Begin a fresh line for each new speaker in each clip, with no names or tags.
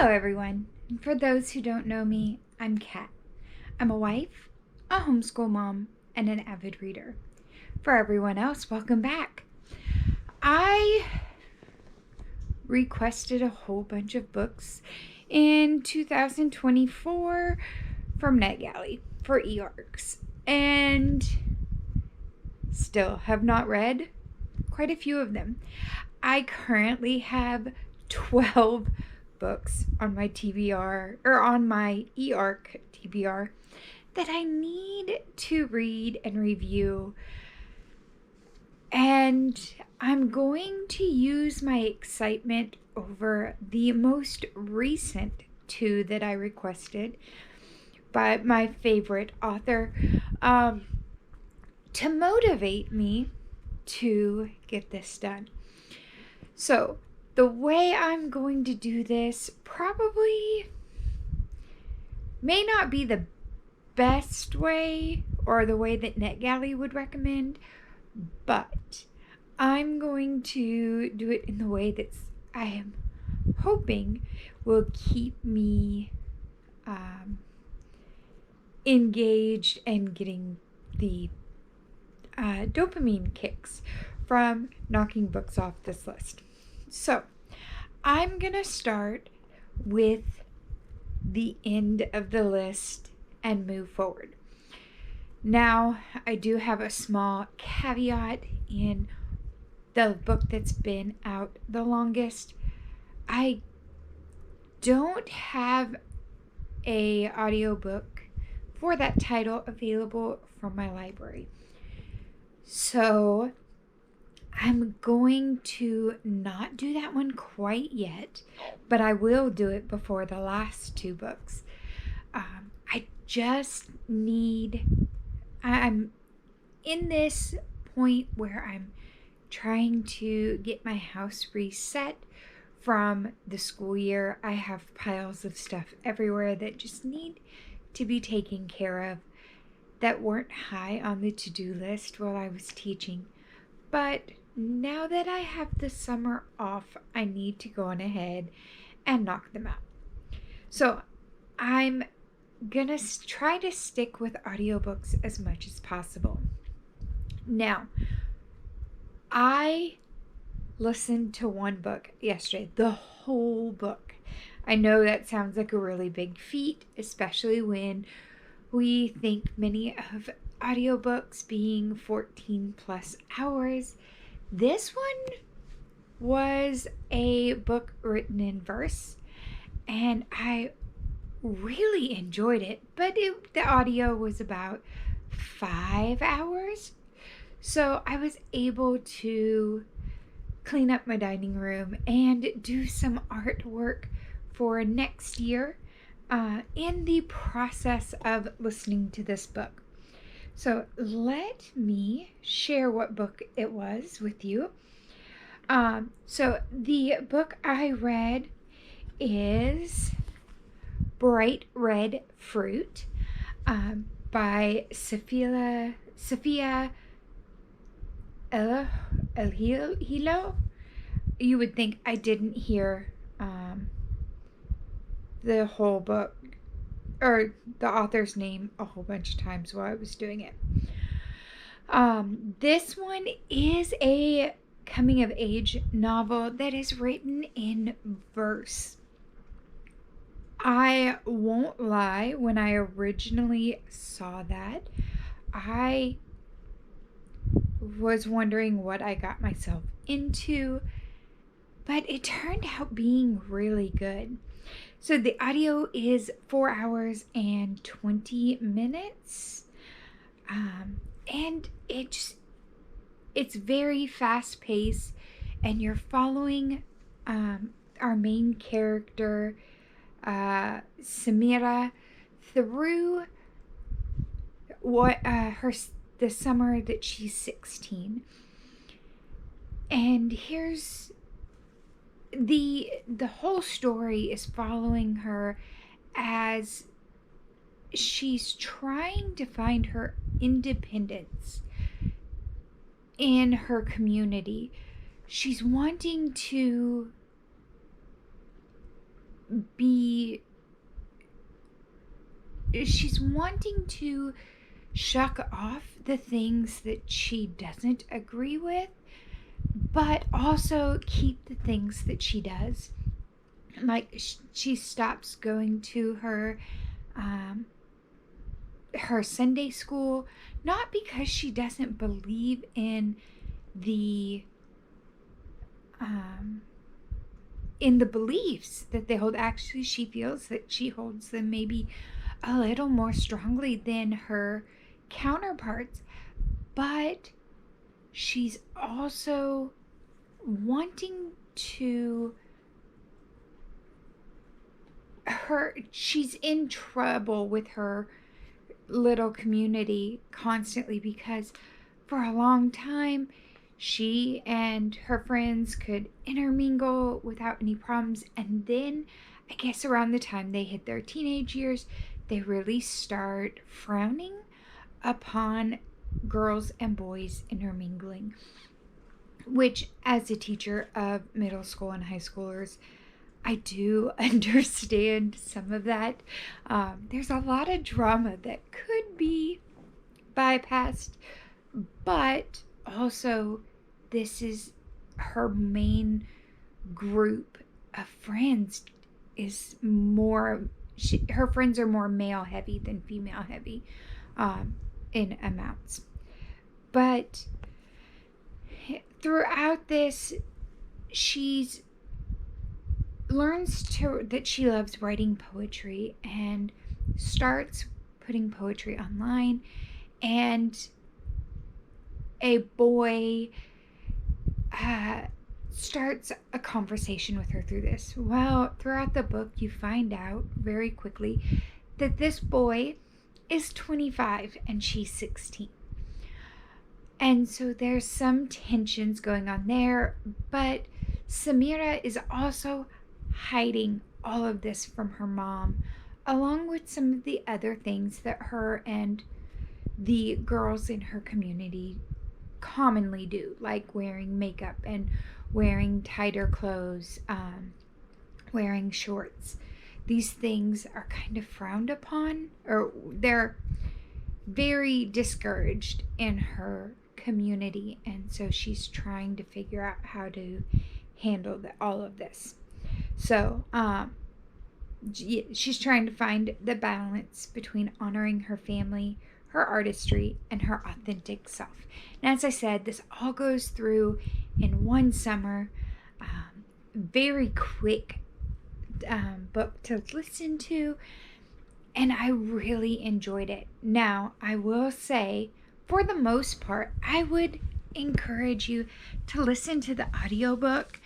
Hello, everyone. And for those who don't know me, I'm Kat. I'm a wife, a homeschool mom, and an avid reader. For everyone else, welcome back. I requested a whole bunch of books in 2024 from Netgalley for ARCs, and still have not read quite a few of them. I currently have 12 books on my TBR or on my EARC TBR that I need to read and review. And I'm going to use my excitement over the most recent two that I requested by my favorite author to motivate me to get this done. So, the way I'm going to do this probably may not be the best way or the way that Netgalley would recommend, but I'm going to do it in the way that I am hoping will keep me engaged and getting the dopamine kicks from knocking books off this list. So, I'm going to start with the end of the list and move forward. Now, I do have a small caveat in the book that's been out the longest. I don't have an audiobook for that title available from my library. So, I'm going to not do that one quite yet, but I will do it before the last two books. I'm in this point where I'm trying to get my house reset from the school year. I have piles of stuff everywhere that just need to be taken care of that weren't high on the to-do list while I was teaching. But now that I have the summer off, I need to go on ahead and knock them out. So I'm gonna try to stick with audiobooks as much as possible. Now, I listened to one book yesterday, the whole book. I know that sounds like a really big feat, especially when we think many of audiobooks being 14 plus hours. This one was a book written in verse, and I really enjoyed it, but the audio was about 5 hours. So I was able to clean up my dining room and do some artwork for next year in the process of listening to this book. So let me share what book it was with you. So the book I read is Bright Red Fruit by Sophia Elhilo. You would think I didn't hear the whole book or the author's name a whole bunch of times while I was doing it. This one is a coming of age novel that is written in verse. I won't lie, when I originally saw that, I was wondering what I got myself into, but it turned out being really good. So the audio is 4 hours and 20 minutes. And it's very fast paced, and you're following our main character, Samira, through the summer that she's 16. And here's the whole story is following her as she's trying to find her independence in her community. She's wanting to be, she's wanting to shuck off the things that she doesn't agree with, but also keep the things that she does. Like, she stops going to her Sunday school, not because she doesn't believe um, in the beliefs that they hold. Actually, she feels that she holds them maybe a little more strongly than her counterparts, but she's also wanting to she's in trouble with her little community constantly, because for a long time she and her friends could intermingle without any problems, and then I guess around the time they hit their teenage years, they really start frowning upon girls and boys intermingling, which, as a teacher of middle school and high schoolers, I do understand some of that. There's a lot of drama that could be bypassed, but also this is her main group of friends. Is more, her friends are more male heavy than female heavy in amounts. But throughout this, she's learns that she loves writing poetry and starts putting poetry online, and a boy starts a conversation with her through this. Well, throughout the book, you find out very quickly that this boy is 25 and she's 16. And so there's some tensions going on there, but Samira is also hiding all of this from her mom, along with some of the other things that her and the girls in her community commonly do, like wearing makeup and wearing tighter clothes, wearing shorts. These things are kind of frowned upon, or they're very discouraged in her community, and so she's trying to figure out how to handle all of this. So she's trying to find the balance between honoring her family, her artistry, and her authentic self. And as I said, this all goes through in one summer. Very quick book to listen to, and I really enjoyed it. Now, I will say, for the most part, I would encourage you to listen to the audiobook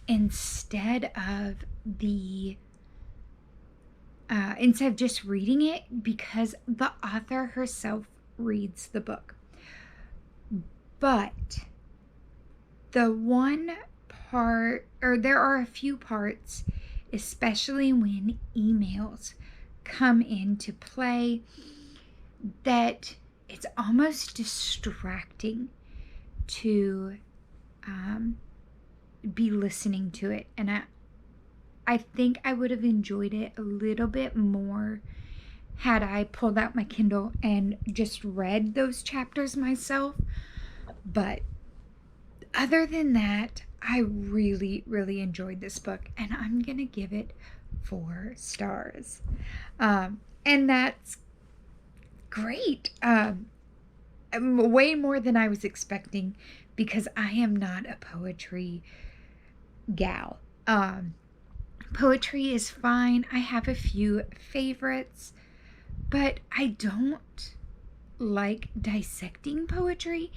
instead of just reading it, because the author herself reads the book. But the one part, or there are a few parts, especially when emails come into play, that it's almost distracting to be listening to it. And I think I would have enjoyed it a little bit more had I pulled out my Kindle and just read those chapters myself. But other than that, I really, really enjoyed this book, and I'm going to give it 4 stars. And that's great. Way more than I was expecting, because I am not a poetry gal. Poetry is fine. I have a few favorites, but I don't like dissecting poetry.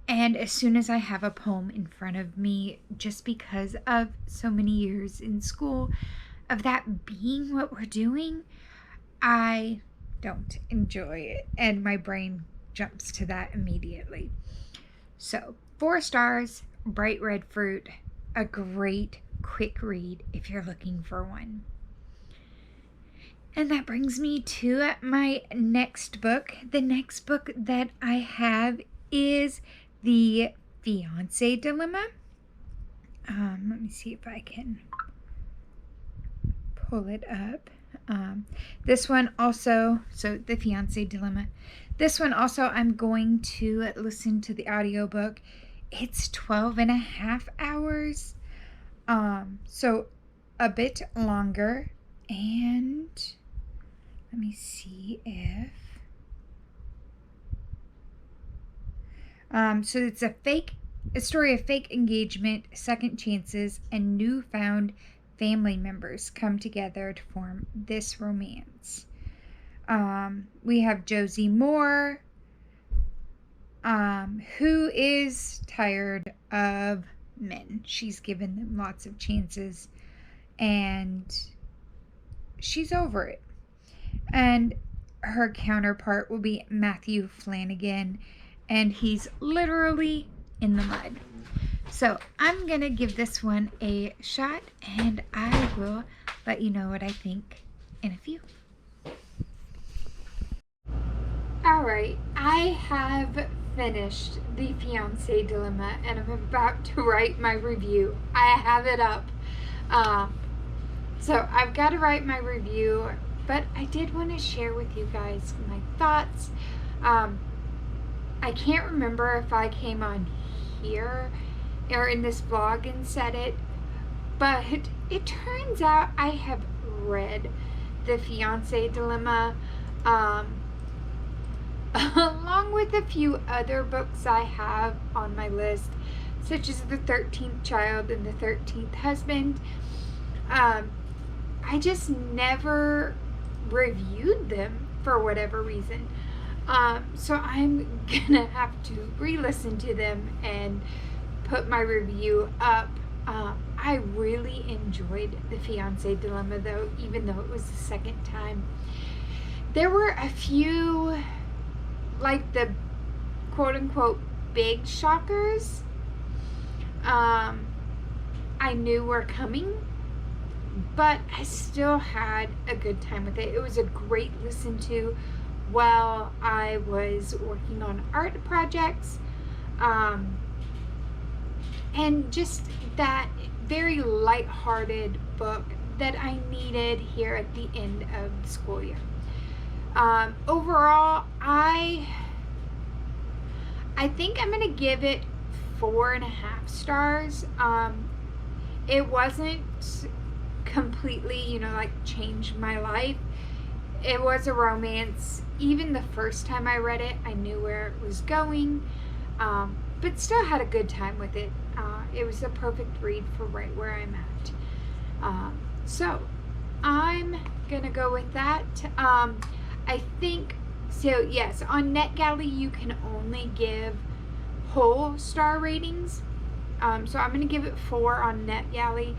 And as soon as I have a poem in front of me, just because of so many years in school of that being what we're doing, I don't enjoy it, and my brain jumps to that immediately. So 4 stars, Bright Red Fruit, a great quick read if you're looking for one. And that brings me to my next book. The next book that I have is The Fiancé Dilemma. Let me see if I can pull it up. This one also, so the fiancé dilemma. This one also, I'm going to listen to the audiobook. It's 12 and a half hours. So a bit longer. And let me see if... so it's a story of fake engagement, second chances, and newfound family members come together to form this romance. We have Josie Moore, who is tired of men. She's given them lots of chances, and she's over it. And her counterpart will be Matthew Flanagan, and he's literally in the mud. So I'm going to give this one a shot, and I will let you know what I think in a few. Alright, I have finished The Fiancé Dilemma, and I'm about to write my review. I have it up. So I've got to write my review, but I did want to share with you guys my thoughts. I can't remember if I came on here or in this vlog and said it, but it turns out I have read The Fiancé Dilemma, along with a few other books I have on my list, such as The 13th Child and The 13th Husband. I just never reviewed them for whatever reason. So I'm gonna have to re-listen to them and put my review up. I really enjoyed The Fiancé Dilemma, though, even though it was the second time. There were a few, like the quote-unquote big shockers I knew were coming, but I still had a good time with it. It was a great listen to while I was working on art projects, and just that very lighthearted book that I needed here at the end of the school year. Overall, I think I'm gonna give it 4.5 stars. It wasn't completely, like changed my life. It was a romance. Even the first time I read it, I knew where it was going, but still had a good time with it. It was a perfect read for right where I'm at. So I'm gonna go with that. I think, so yes, on Netgalley you can only give whole star ratings. So I'm gonna give it 4 on Netgalley,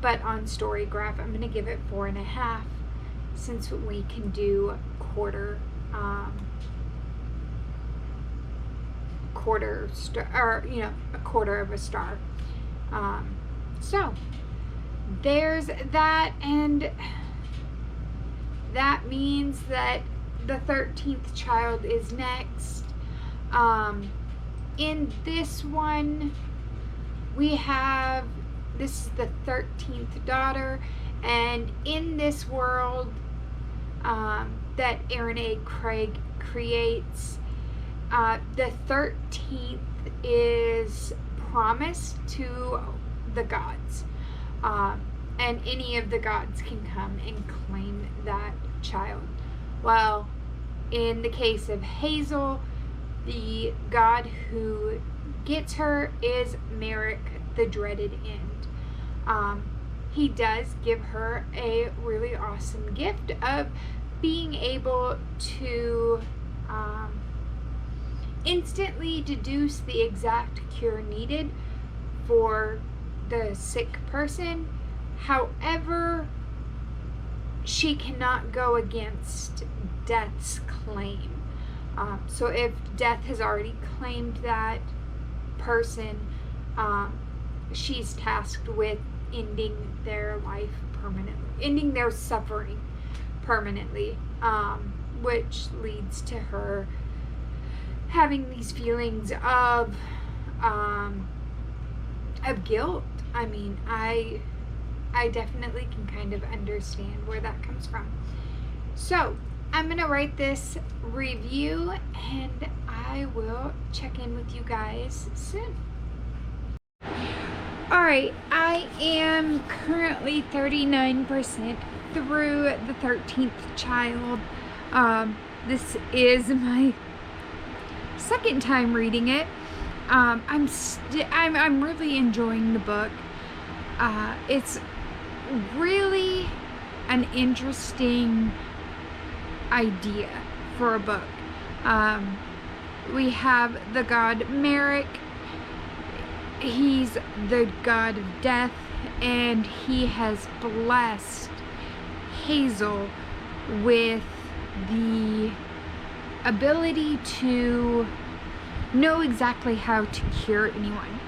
but on Storygraph I'm gonna give it 4.5, since we can do quarter star, or a quarter of a star. So there's that, and that means that The 13th Child is next. In this one, we have, this is the 13th daughter, and in this world that Aaron A. Craig creates, the 13th is promised to the gods, and any of the gods can come and claim that child. Well, in the case of Hazel, the god who gets her is Merrick, the dreaded end. He does give her a really awesome gift of being able to instantly deduce the exact cure needed for the sick person. However, she cannot go against death's claim. So if death has already claimed that person, she's tasked with ending their life permanently, ending their suffering permanently, which leads to her having these feelings of guilt. I mean, I I definitely can kind of understand where that comes from. So I'm going to write this review and I will check in with you guys soon. Alright, I am currently 39% through the 13th child. This is my second time reading it. I'm really enjoying the book. It's really an interesting idea for a book. We have the god Merrick. He's the god of death, and he has blessed Hazel with the ability to know exactly how to cure anyone.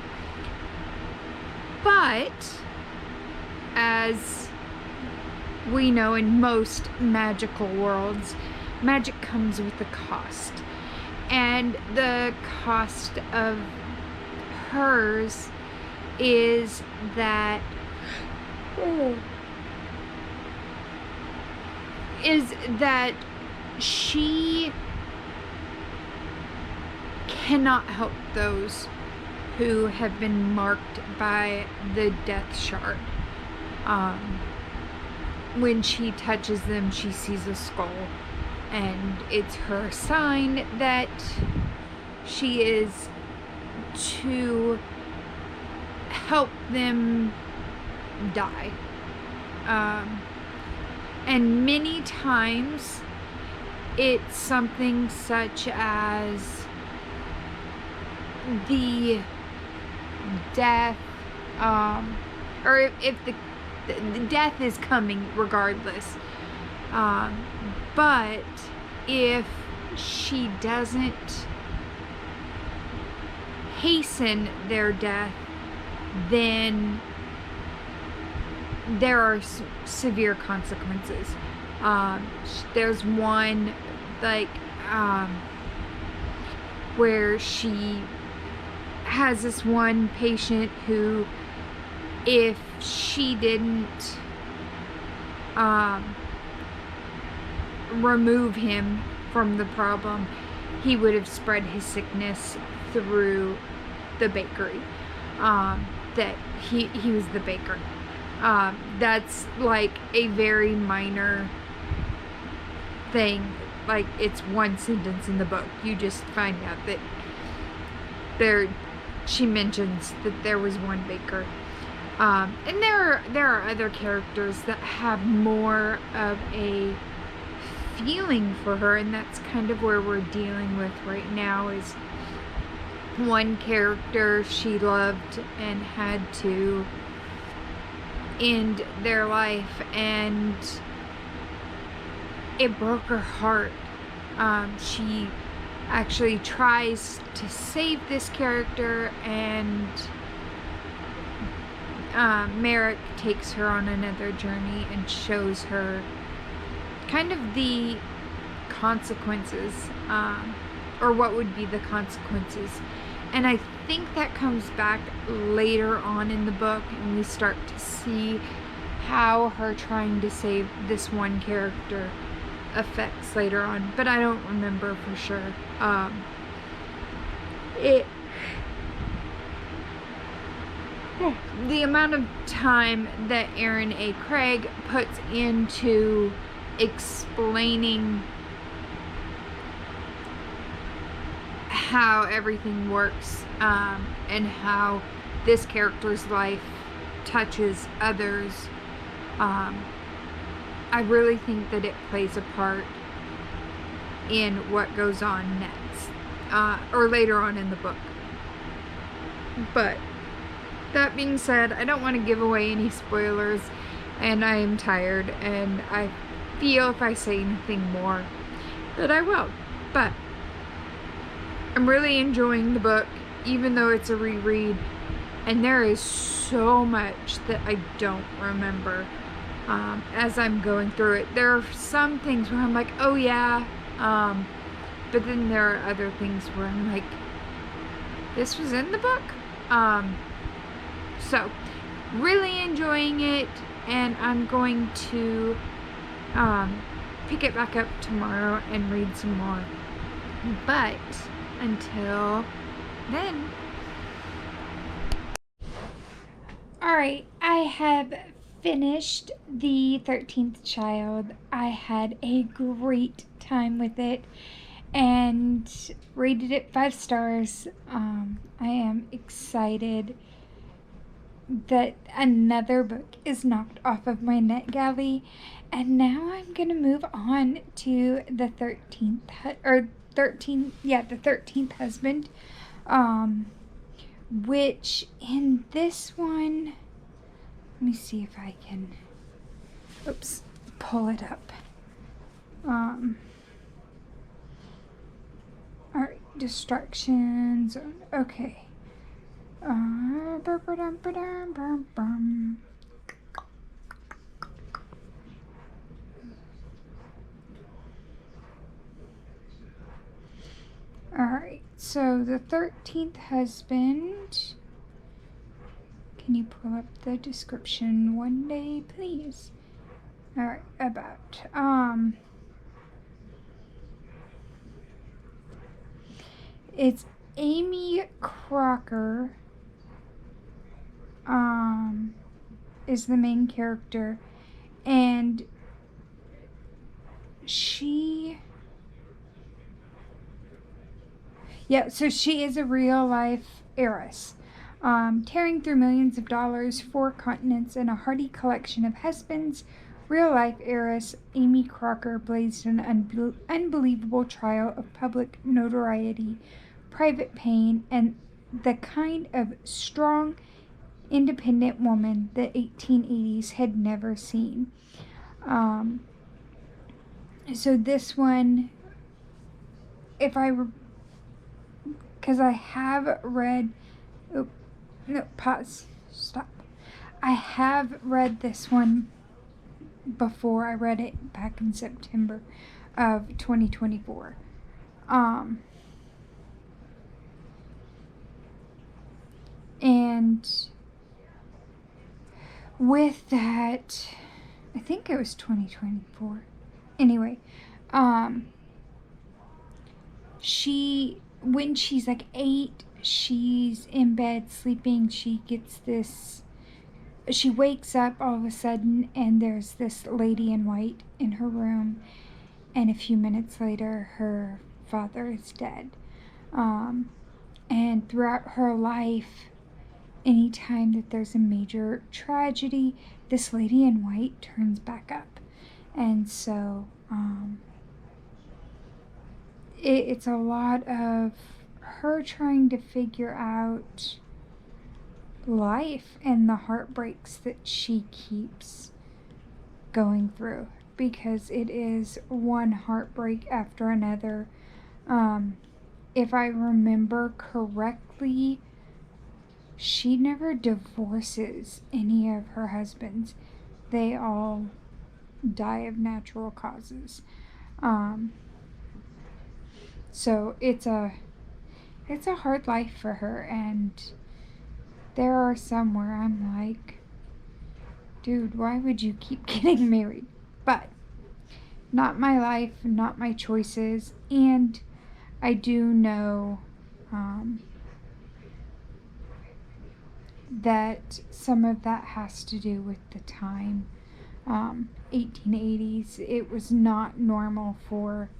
But as we know, in most magical worlds, magic comes with a cost. And the cost of hers is that she cannot help those who have been marked by the death shard. When she touches them, she sees a skull, and it's her sign that she is to help them die. And many times it's something such as the death, or if the death is coming regardless, but if she doesn't hasten their death, then there are severe consequences. There's one, like, where she has this one patient who, if she didn't remove him from the problem, he would have spread his sickness through the bakery. That he was the baker. That's like a very minor thing. Like, it's one sentence in the book. You just find out that she mentions that there was one baker. And there are other characters that have more of a feeling for her, and that's kind of where we're dealing with right now. Is one character she loved and had to end their life, and it broke her heart. She actually tries to save this character, and Merrick takes her on another journey and shows her kind of the consequences, or what would be the consequences. And I think that comes back later on in the book, and we start to see how her trying to save this one character affects later on, but I don't remember for sure. The amount of time that Aaron A. Craig puts into explaining how everything works, and how this character's life touches others, I really think that it plays a part in what goes on next, or later on in the book. But that being said, I don't want to give away any spoilers, and I am tired, and I feel if I say anything more that I will. But I'm really enjoying the book, even though it's a reread, and there is so much that I don't remember as I'm going through it. There are some things where I'm like, oh yeah, but then there are other things where I'm like, this was in the book. So really enjoying it. and I'm going to pick it back up tomorrow and read some more. But until then, alright, I have finished The 13th Child. I had a great time with it and rated it 5 stars. I am excited that another book is knocked off of my Netgalley, and now I'm gonna move on to the 13th Husband, which in this one, let me see if I can, pull it up. Alright, distractions, okay. Alright, so the 13th Husband. Can you pull up the description one day, please? Alright, about. It's Amy Crocker is the main character, and she is a real life heiress, tearing through millions of dollars, 4 continents, and a hearty collection of husbands. Real life heiress Amy Crocker blazed an unbelievable trail of public notoriety, private pain, and the kind of strong, independent woman the 1880s had never seen. So this one, because I have read, stop. I have read this one before. I read it back in September of 2024. And with that, I think it was 2024. Anyway, when she's like 8, she's in bed sleeping. She wakes up all of a sudden, and there's this lady in white in her room, and a few minutes later, her father is dead. And throughout her life, anytime that there's a major tragedy, this lady in white turns back up. And so it's a lot of her trying to figure out life and the heartbreaks that she keeps going through, because it is one heartbreak after another. If I remember correctly, she never divorces any of her husbands. They all die of natural causes. So it's a hard life for her, and there are some where I'm like, dude, why would you keep getting married? But not my life, not my choices, and I do know that some of that has to do with the time. 1880s, it was not normal for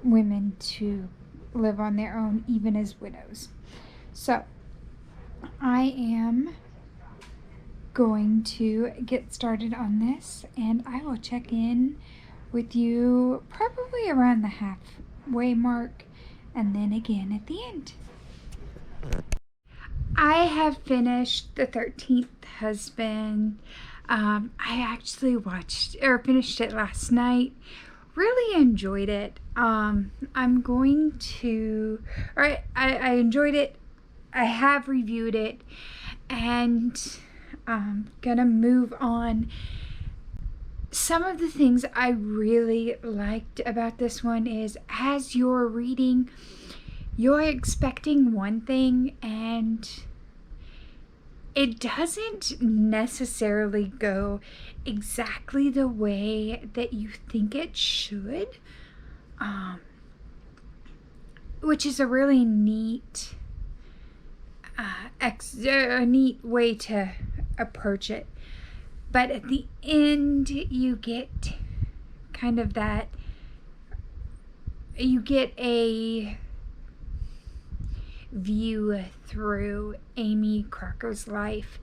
women to live on their own, even as widows. So I am going to get started on this, and I will check in with you probably around the halfway mark, and then again at the end. I have finished The 13th Husband. I actually finished it last night. Really enjoyed it. I enjoyed it. I have reviewed it, and I'm gonna move on. Some of the things I really liked about this one is, as you're reading, you're expecting one thing, and it doesn't necessarily go exactly the way that you think it should, which is a really neat, a neat way to approach it. But at the end, you get kind of that, you get a view through Amy Crocker's life.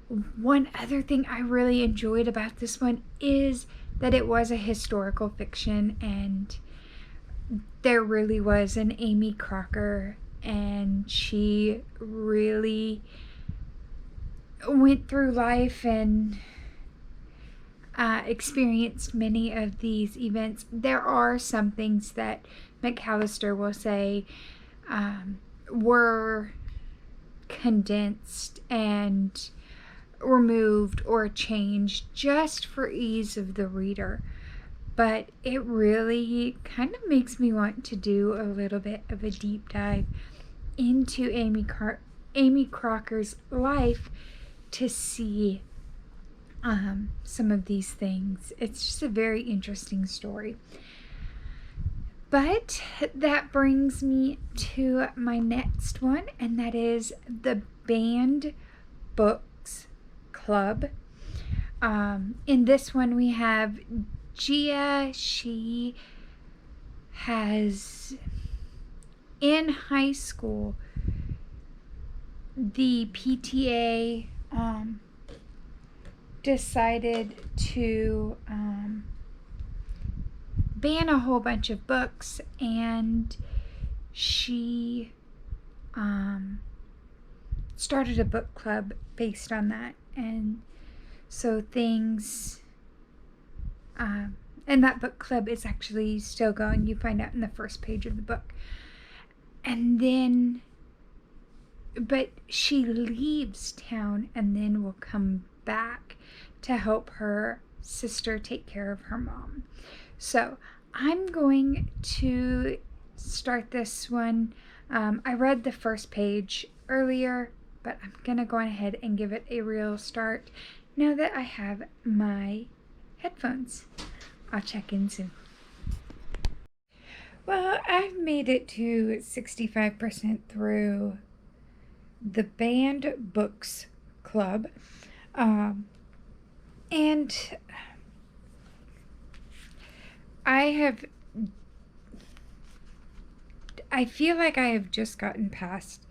One other thing I really enjoyed about this one is that it was a historical fiction, and there really was an Amy Crocker, and she really went through life and experienced many of these events. There are some things that McAllister will say were condensed and removed or changed just for ease of the reader. But it really kind of makes me want to do a little bit of a deep dive into Amy Crocker's life to see some of these things. It's just a very interesting story. But that brings me to my next one, and that is the Banned Books Club. In this one, we have Gia. She has, in high school, the PTA decided to ban a whole bunch of books, and she started a book club based on that. And so things, and that book club is actually still going. You find out in the first page of the book. And then, but she leaves town and then will come back to help her sister take care of her mom. So I'm going to start this one. I read the first page earlier, but I'm going to go ahead and give it a real start now that I have my headphones. I'll check in soon. Well, I've made it to 65% through the Banned Books Club. And I feel like I have just gotten past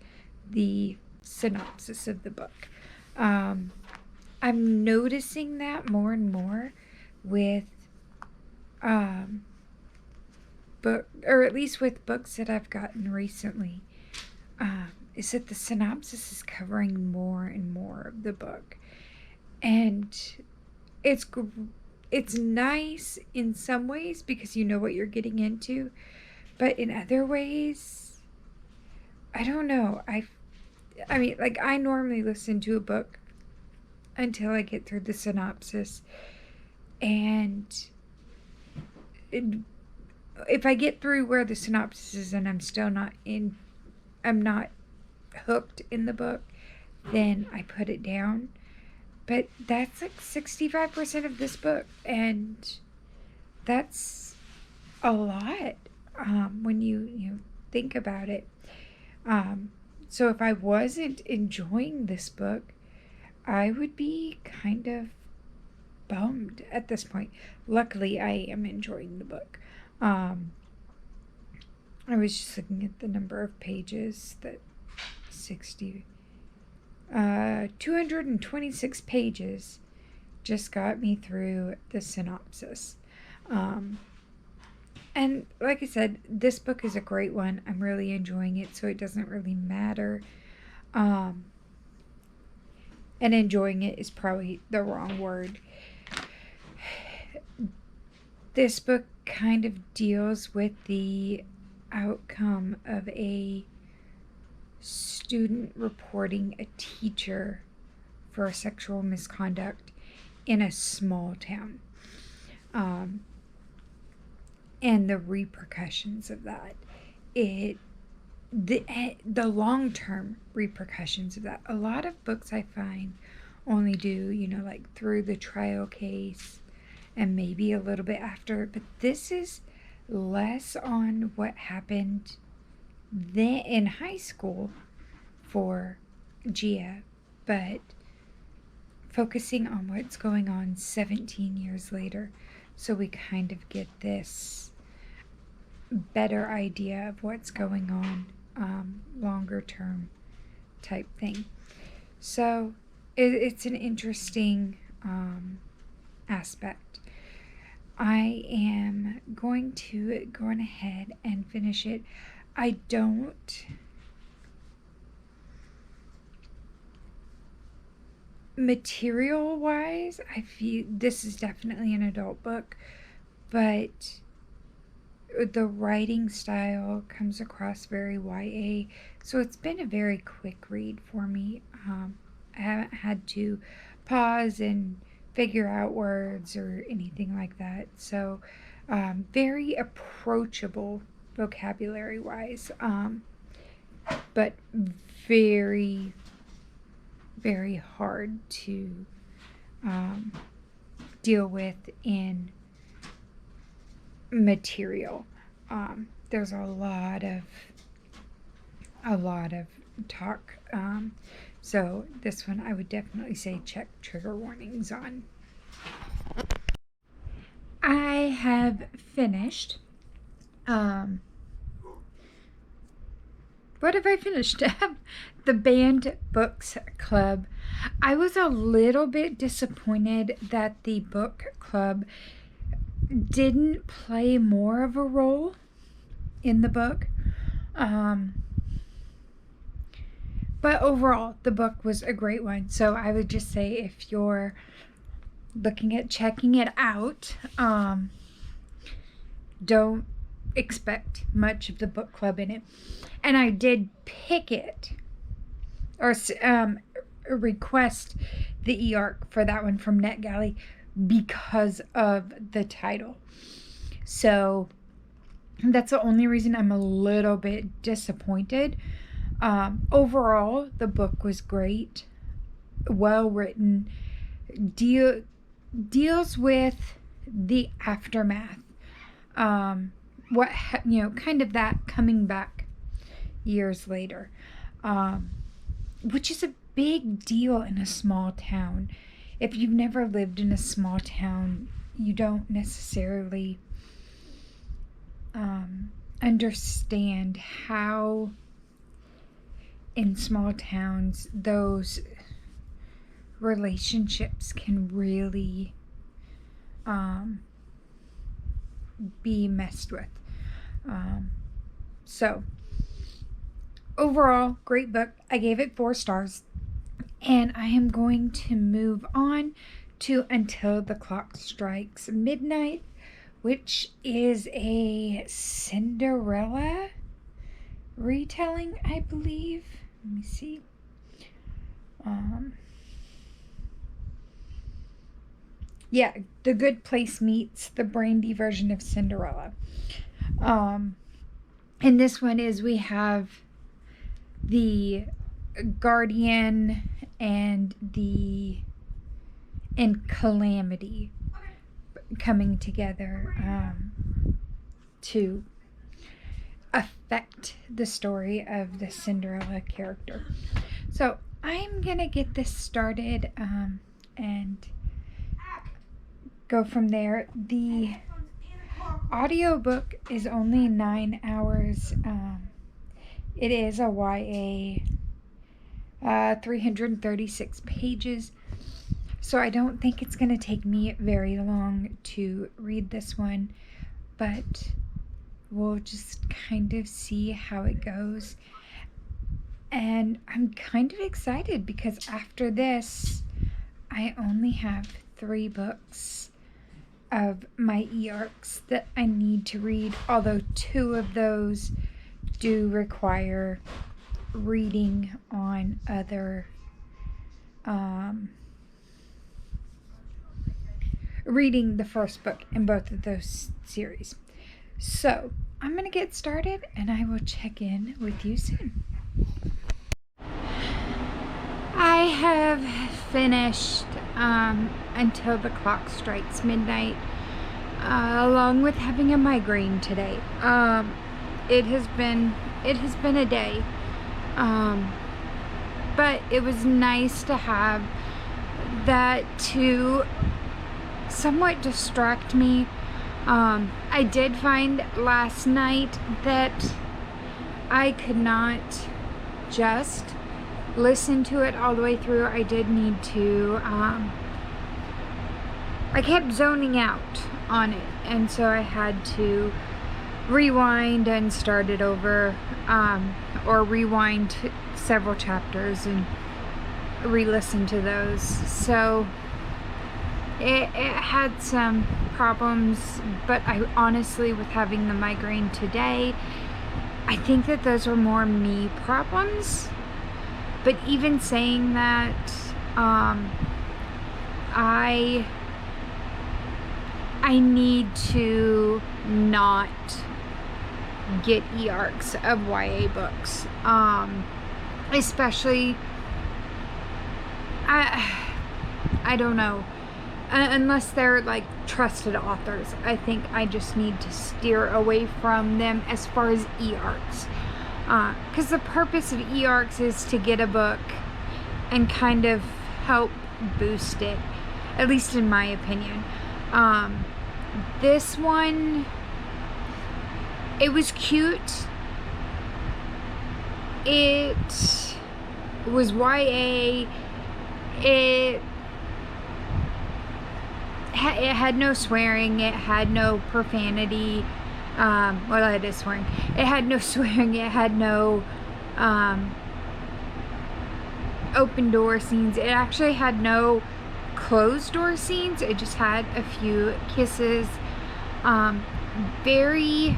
the synopsis of the book. I'm noticing that more and more with book, or at least with books that I've gotten recently, is that the synopsis is covering more and more of the book. And it's nice in some ways because you know what you're getting into, but in other ways, I don't know. I mean, like, I normally listen to a book until I get through the synopsis, and if I get through where the synopsis is and I'm not hooked in the book, then I put it down. But that's like 65% of this book, and that's a lot when you think about it. So if I wasn't enjoying this book, I would be kind of bummed at this point. Luckily, I am enjoying the book. I was just looking at the number of pages that 226 pages just got me through the synopsis. And like I said, this book is a great one. I'm really enjoying it, so it doesn't really matter. And enjoying it is probably the wrong word. This book kind of deals with the outcome of a student reporting a teacher for sexual misconduct in a small town, and the repercussions of that. It the long-term repercussions of that. A lot of books I find only do, like through the trial case and maybe a little bit after, but this is less on what happened then in high school for Gia, but focusing on what's going on 17 years later, so we kind of get this better idea of what's going on, longer term type thing. So it's an interesting aspect. I am going to go on ahead and finish it. I don't material wise, I feel this is definitely an adult book, but the writing style comes across very YA, so it's been a very quick read for me. I haven't had to pause and figure out words or anything like that, so very approachable vocabulary wise, but very, very hard to deal with in material. There's a lot of talk. So this one I would definitely say check trigger warnings on. I have finished. What have I finished? The Banned Books Club. I was a little bit disappointed that the book club didn't play more of a role in the book. But overall, the book was a great one. So I would just say if you're looking at checking it out, don't expect much of the book club in it. And I did pick it or request the e-arc for that one from Netgalley because of the title. So that's the only reason I'm a little bit disappointed. Overall, the book was great, well written, deals with the aftermath, kind of that coming back years later, which is a big deal in a small town. If you've never lived in a small town, you don't necessarily understand how in small towns those relationships can really be messed with. So overall, great book. I gave it 4 stars. And I am going to move on to Until the Clock Strikes Midnight, which is a Cinderella retelling, I believe. Let me see. Yeah, The Good Place meets the Brandy version of Cinderella. And this one is we have the Guardian and Calamity coming together to affect the story of the Cinderella character. So I'm gonna get this started and go from there. The audiobook is only 9 hours. It is a YA, 336 pages. So I don't think it's going to take me very long to read this one, but we'll just kind of see how it goes. And I'm kind of excited because after this, I only have 3 books of my e-arcs that I need to read, although 2 of those do require reading on other reading the first book in both of those series. So I'm going to get started and I will check in with you soon. I have finished until the clock strikes midnight, along with having a migraine today. It has been a day, but it was nice to have that to somewhat distract me. I did find last night that I could not just listen to it all the way through. I did need to, I kept zoning out on it, and so I had to rewind and start it over, or rewind several chapters and re-listen to those. So it had some problems, but I honestly, with having the migraine today, I think that those were more me problems. But even saying that, I need to not get ARCs of YA books, especially, I don't know, unless they're like trusted authors. I think I just need to steer away from them as far as ARCs, because the purpose of ARCs is to get a book and kind of help boost it, at least in my opinion. This one, it was cute. It was YA. It had no swearing. It had no profanity. Well, it is swearing. It had no swearing. It had no open door scenes. It actually had no closed door scenes. It just had a few kisses. Very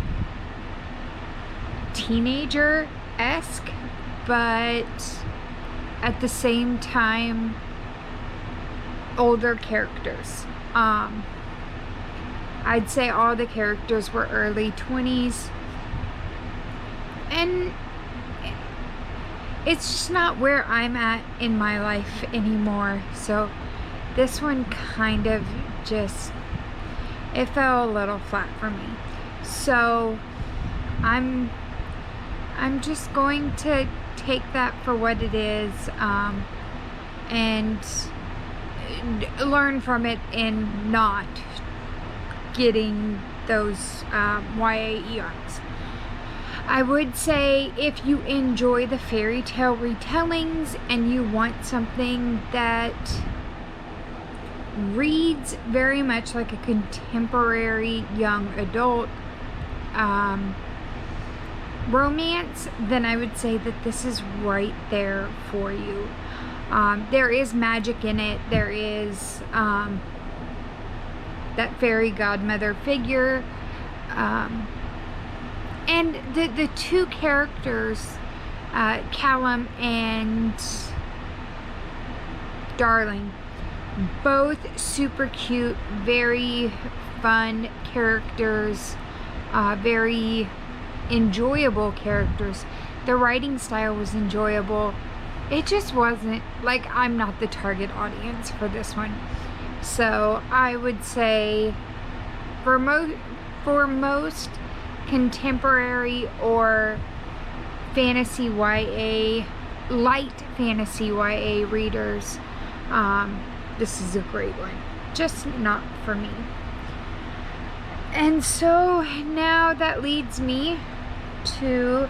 teenager-esque, but at the same time older characters. I'd say all the characters were early 20s, and it's just not where I'm at in my life anymore. So this one kind of just, it fell a little flat for me. So I'm just going to take that for what it is, and learn from it and not getting those YA ARCs. I would say if you enjoy the fairy tale retellings and you want something that reads very much like a contemporary young adult romance, then I would say that this is right there for you. There is magic in it. There is that fairy godmother figure, and the two characters, Callum and Darling, both super cute, very fun characters, very enjoyable characters. The writing style was enjoyable. It just wasn't, like, I'm not the target audience for this one. So I would say for most contemporary or fantasy YA, light fantasy YA readers, this is a great one. Just not for me. And so now that leads me to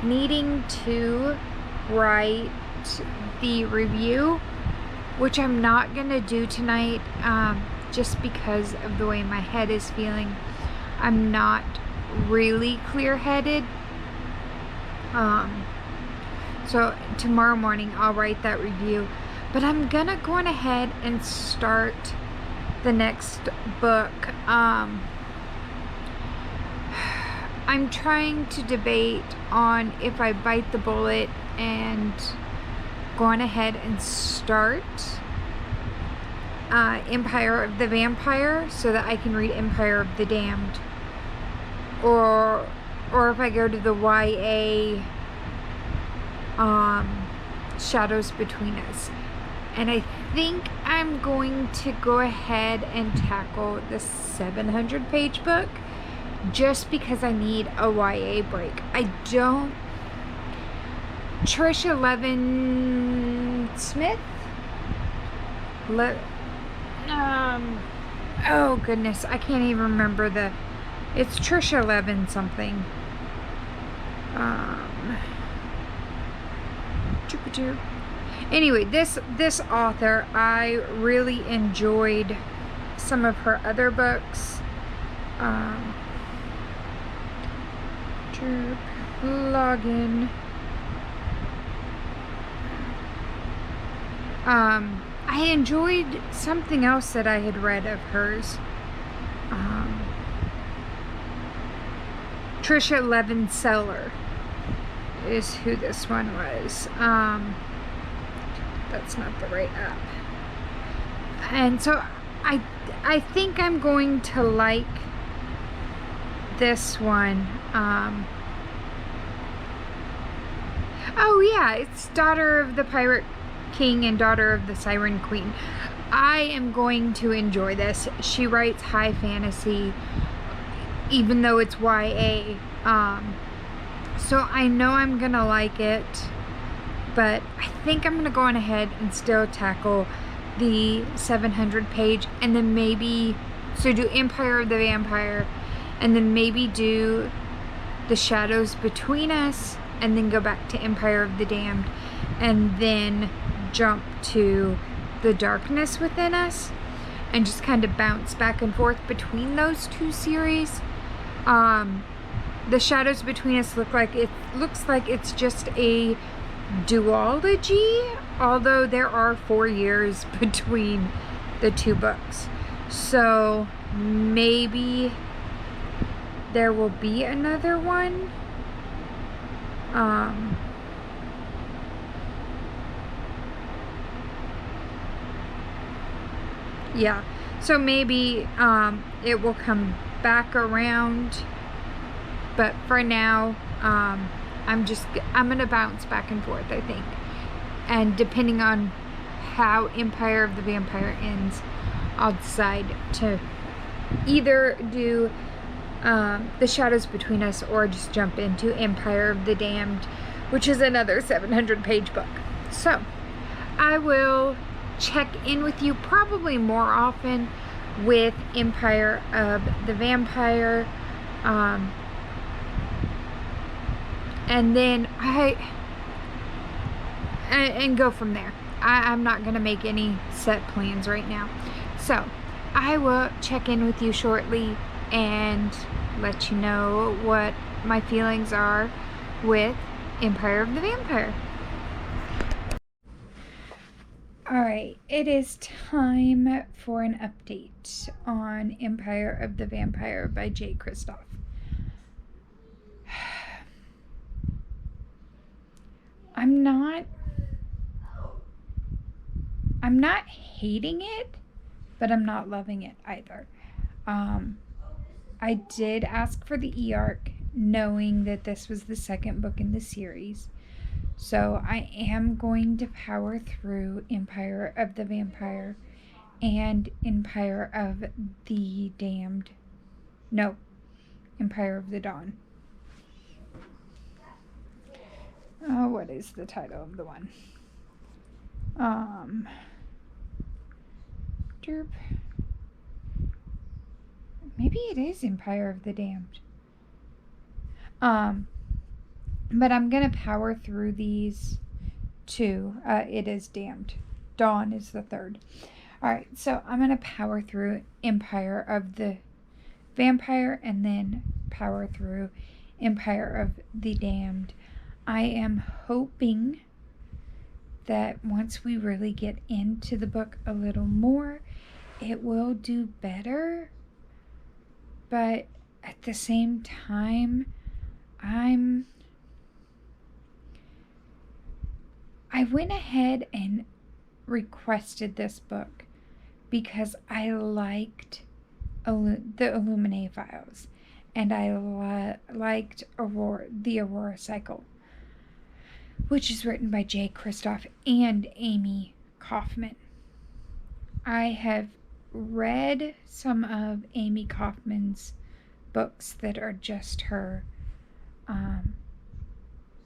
needing to write the review, which I'm not gonna do tonight, just because of the way my head is feeling. I'm not really clear-headed, so tomorrow morning I'll write that review, but I'm gonna go on ahead and start the next book. I'm trying to debate on if I bite the bullet and go on ahead and start Empire of the Vampire so that I can read Empire of the Damned, or or if I go to the YA Shadows Between Us. And I think I'm going to go ahead and tackle the 700-page book just because I need a YA break. I don't... Trisha Levin Smith? Oh goodness, I can't even remember the... It's Trisha Levin something. Anyway, this author, I really enjoyed some of her other books. Login. I enjoyed something else that I had read of hers. Trisha Levin Seller is who this one was. That's not the right app. And so I think I'm going to like this one. Oh yeah, it's Daughter of the Pirate King and Daughter of the Siren Queen. I am going to enjoy this. She writes high fantasy, even though it's YA. So I know I'm gonna like it, but I think I'm gonna go on ahead and still tackle the 700-page, and then maybe do Empire of the Vampire, and then maybe do the Shadows Between Us, and then go back to Empire of the Damned, and then jump to the Darkness Within Us, and just kind of bounce back and forth between those two series. The Shadows Between Us looks like it's just a duology, although there are 4 years between the two books, so maybe there will be another one. Yeah, so maybe it will come back around, but for now I'm gonna bounce back and forth, I think, and depending on how Empire of the Vampire ends, I'll decide to either do the Shadows Between Us or just jump into Empire of the Damned, which is another 700-page book. So I will check in with you probably more often with Empire of the Vampire, and then and go from there. I'm not gonna make any set plans right now, so I will check in with you shortly and let you know what my feelings are with Empire of the Vampire. Alright, it is time for an update on Empire of the Vampire by Jay Kristoff. I'm not hating it, but I'm not loving it either. I did ask for the e-arc, knowing that this was the second book in the series. So I am going to power through Empire of the Vampire and Empire of the Damned. No, Empire of the Dawn. Oh, what is the title of the one? Derp. Maybe it is Empire of the Damned. But I'm gonna power through these two. It is Damned. Dawn is the third. Alright, so I'm gonna power through Empire of the Vampire and then power through Empire of the Damned. I am hoping that once we really get into the book a little more, it will do better. But at the same time, I went ahead and requested this book because I liked the Illuminae files. and I liked the Aurora Cycle, which is written by Jay Kristoff and Amy Kaufman. I have read some of Amy Kaufman's books that are just her,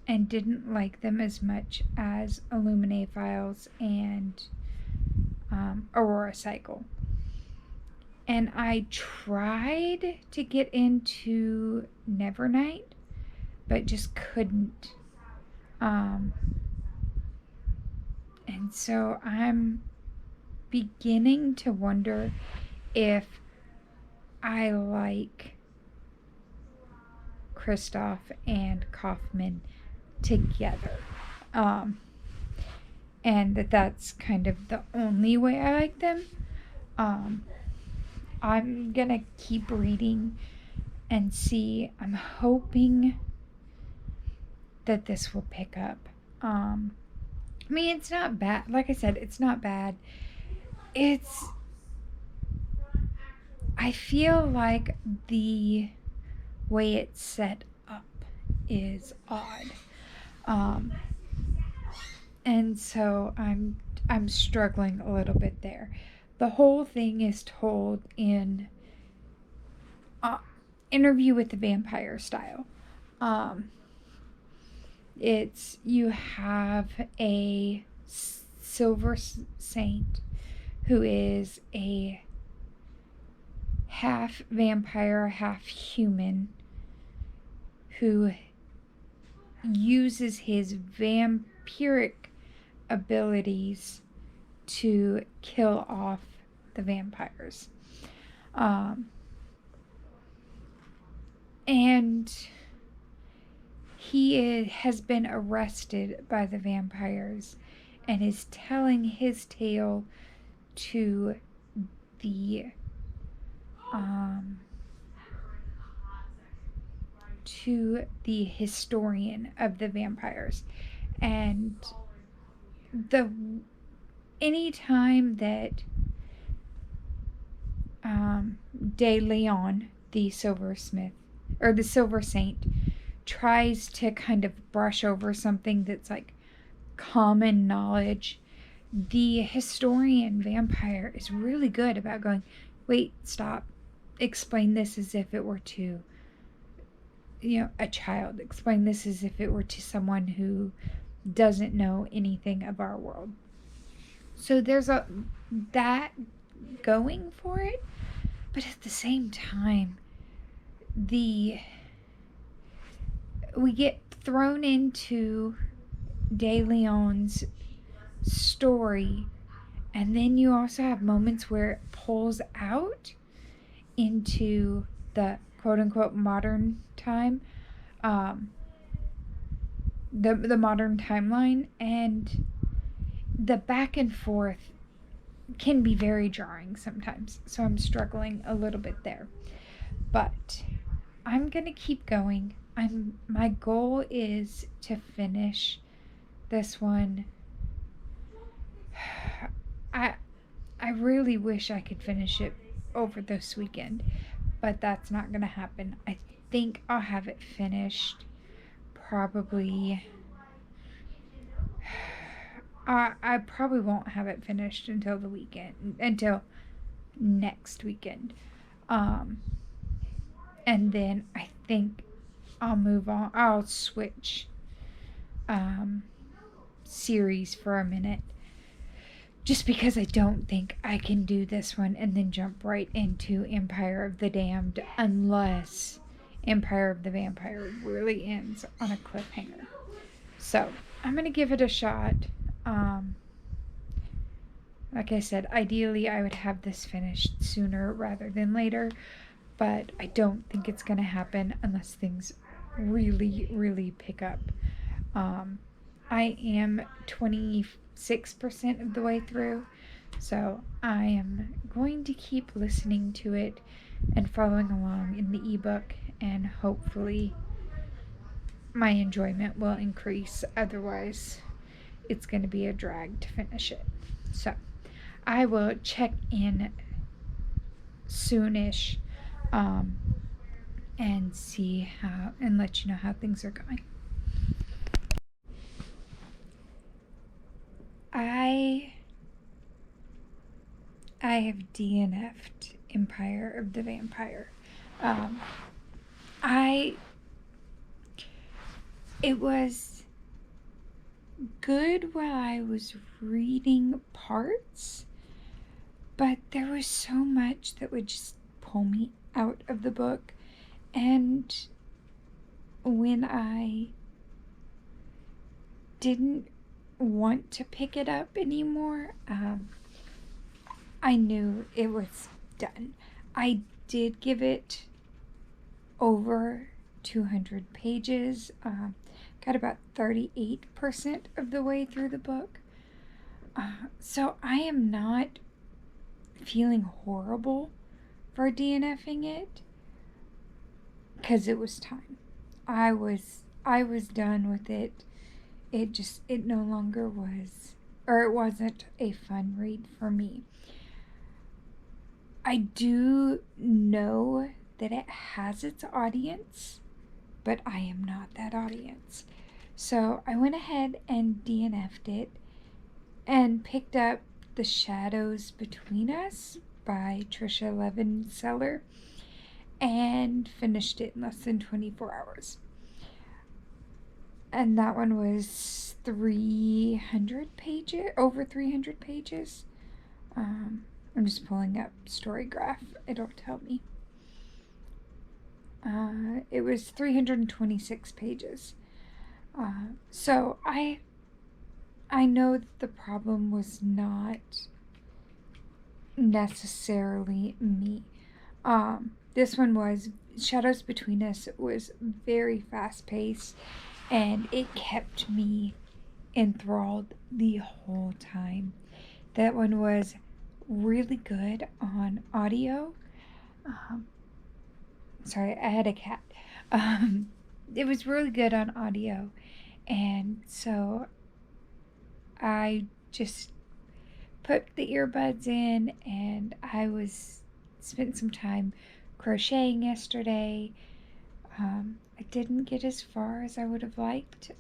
and didn't like them as much as Illuminae Files and Aurora Cycle. And I tried to get into Nevernight, but just couldn't. And so I'm beginning to wonder if I like Kristoff and Kaufman together. And that's kind of the only way I like them. I'm gonna keep reading and see. I'm hoping that this will pick up. I mean, it's not bad. Like I said, it's not bad. I feel like the way it's set up is odd. And so I'm struggling a little bit there. The whole thing is told in Interview with the Vampire style. You have a silver saint who is a half vampire, half human, who uses his vampiric abilities to kill off the vampires. And he has been arrested by the vampires and is telling his tale to the historian of the vampires. And anytime that De Leon, the silversmith or the silver saint, tries to kind of brush over something that's like common knowledge, the historian vampire is really good about going, wait, stop, explain this as if it were to a child, explain this as if it were to someone who doesn't know anything of our world. So there's that going for it, but at the same time, we get thrown into De Leon's story, and then you also have moments where it pulls out into the quote-unquote modern time, the modern timeline, and the back and forth can be very jarring sometimes. So I'm struggling a little bit there, but I'm gonna keep going. My goal is to finish this one. I really wish I could finish it over this weekend, but that's not gonna happen. I think I'll have it finished probably. I probably won't have it finished until next weekend. And then I think I'll move on. I'll switch series for a minute, just because I don't think I can do this one and then jump right into Empire of the Damned unless Empire of the Vampire really ends on a cliffhanger. So I'm gonna give it a shot. Like I said, ideally I would have this finished sooner rather than later, but I don't think it's gonna happen unless things really, really pick up. I am 26% of the way through, so I am going to keep listening to it and following along in the ebook, and hopefully my enjoyment will increase. Otherwise, it's going to be a drag to finish it. So I will check in soonish, and see how, and let you know how things are going. I have DNF'd Empire of the Vampire. It was good while I was reading parts, but there was so much that would just pull me out of the book. And when I didn't want to pick it up anymore, I knew it was done. I did give it over 200 pages. Got about 38% of the way through the book. So I am not feeling horrible for DNFing it, because it was time. I was done with it. It no longer was, or it wasn't a fun read for me. I do know that it has its audience, but I am not that audience. So I went ahead and DNF'd it and picked up The Shadows Between Us by Trisha Levenseller and finished it in less than 24 hours. And that one was 300 pages, over 300 pages. I'm just pulling up StoryGraph. It'll tell me. It was 326 pages. So I know that the problem was not necessarily me. This one was, Shadows Between Us was very fast paced, and it kept me enthralled the whole time. That one was really good on audio. Sorry, I had a cat. It was really good on audio, and so I just put the earbuds in, and I spent some time crocheting yesterday. I didn't get as far as I would have liked,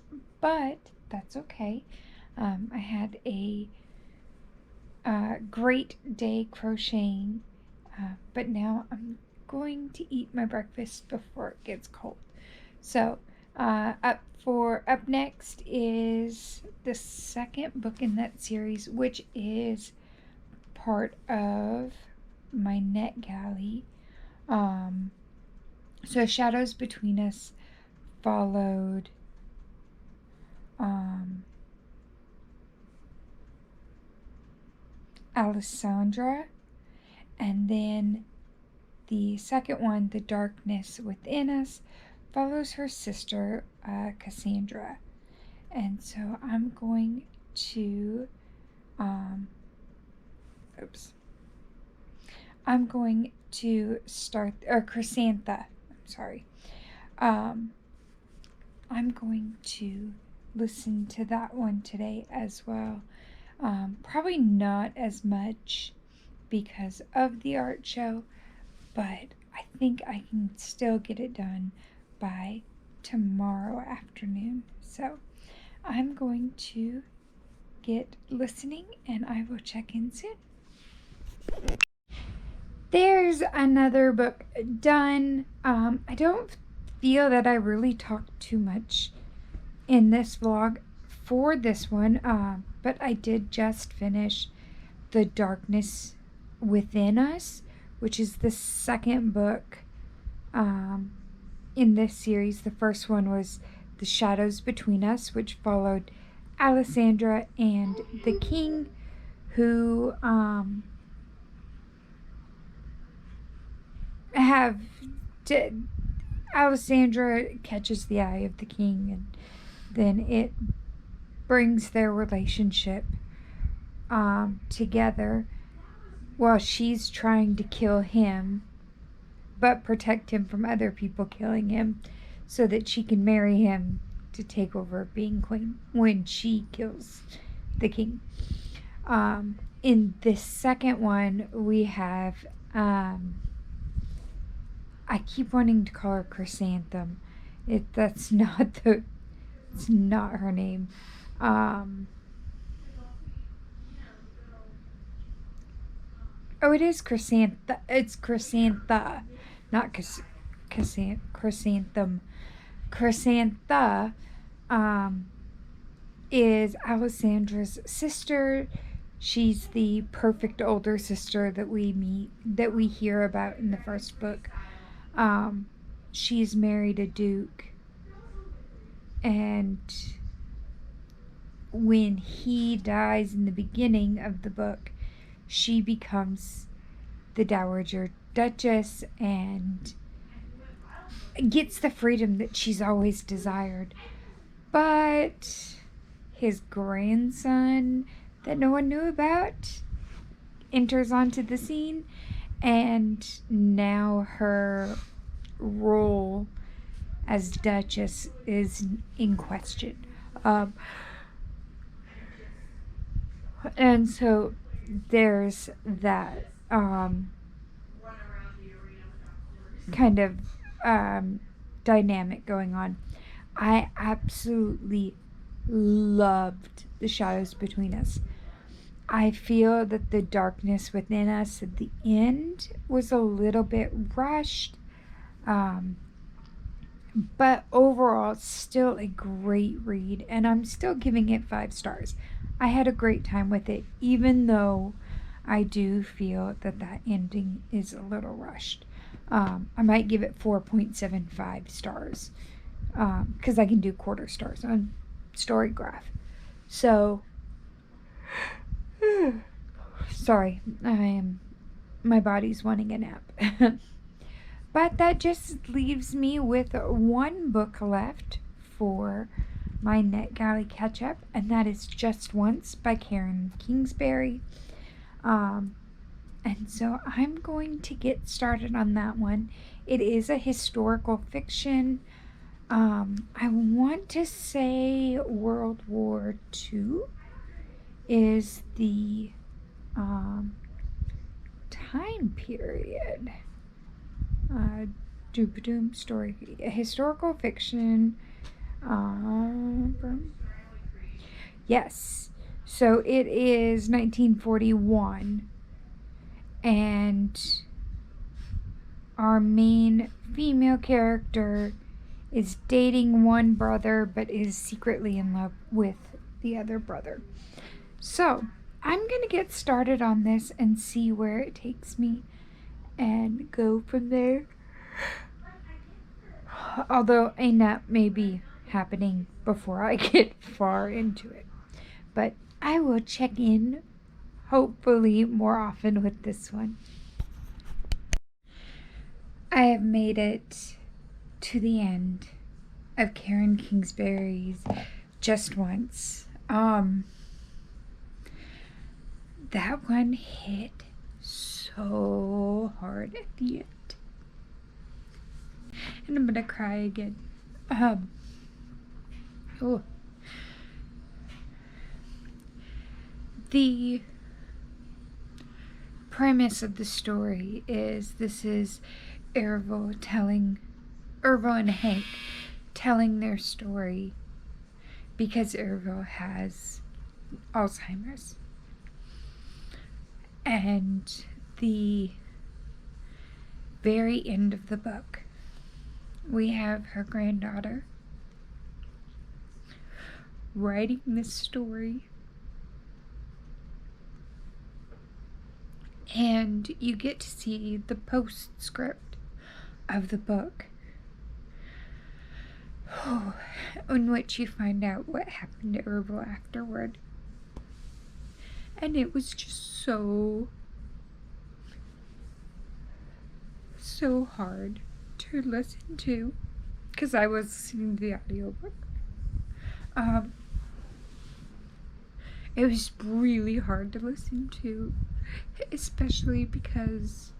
but that's okay. I had a great day crocheting, but now I'm going to eat my breakfast before it gets cold. So up next is the second book in that series, which is part of my Netgalley. So Shadows Between Us followed Alessandra, and then the second one, The Darkness Within Us, follows her sister, Cassandra. And so I'm going to, start, or Chrysantha, I'm sorry. I'm going to listen to that one today as well. Probably not as much because of the art show, but I think I can still get it done by tomorrow afternoon. So I'm going to get listening, and I will check in soon. There's another book done. I don't feel that I really talked too much in this vlog for this one, but I did just finish The Darkness Within Us, which is the second book in this series. The first one was The Shadows Between Us, which followed Alessandra and the king, who Alessandra catches the eye of the king, and then it brings their relationship together while she's trying to kill him but protect him from other people killing him so that she can marry him to take over being queen when she kills the king. In this second one, we have I keep wanting to call her Chrysanthemum. That's not the. It's not her name. Oh, it is Chrysantha. It's Chrysantha, not Chrysanthemum. Chrysantha is Alessandra's sister. She's the perfect older sister that we hear about in the first book. She's married a duke, and when he dies in the beginning of the book, she becomes the Dowager Duchess and gets the freedom that she's always desired. But his grandson that no one knew about enters onto the scene, and now her role as Duchess is in question. And so there's that kind of dynamic going on. I absolutely loved the shadows between us. I feel that the darkness within us at the end was a little bit rushed. But overall, it's still a great read, and I'm still giving it 5 stars. I had a great time with it, even though I do feel that ending is a little rushed. I might give it 4.75 stars, because I can do quarter stars on Storygraph. So, sorry, my body's wanting a nap. But that just leaves me with 1 book left for my NetGalley catch-up, and that is Just Once by Karen Kingsbury. And so I'm going to get started on that one. It is a historical fiction. I want to say World War II is the time period. Doom story, a historical fiction. Yes, so it is 1941, and our main female character is dating one brother but is secretly in love with the other brother. So I'm gonna get started on this and see where it takes me and go from there. Although a nap may be happening before I get far into it. But I will check in, hopefully, more often with this one. I have made it to the end of Karen Kingsbury's Just Once. That one hit so hard at the end. And I'm gonna cry again. The premise of the story is this is Ervil and Hank telling their story because Ervil has Alzheimer's. And the very end of the book, we have her granddaughter writing this story, and you get to see the postscript of the book, in which you find out what happened to Ervil afterward. And it was just so hard to listen to, because I was listening to the audiobook. It was really hard to listen to, especially because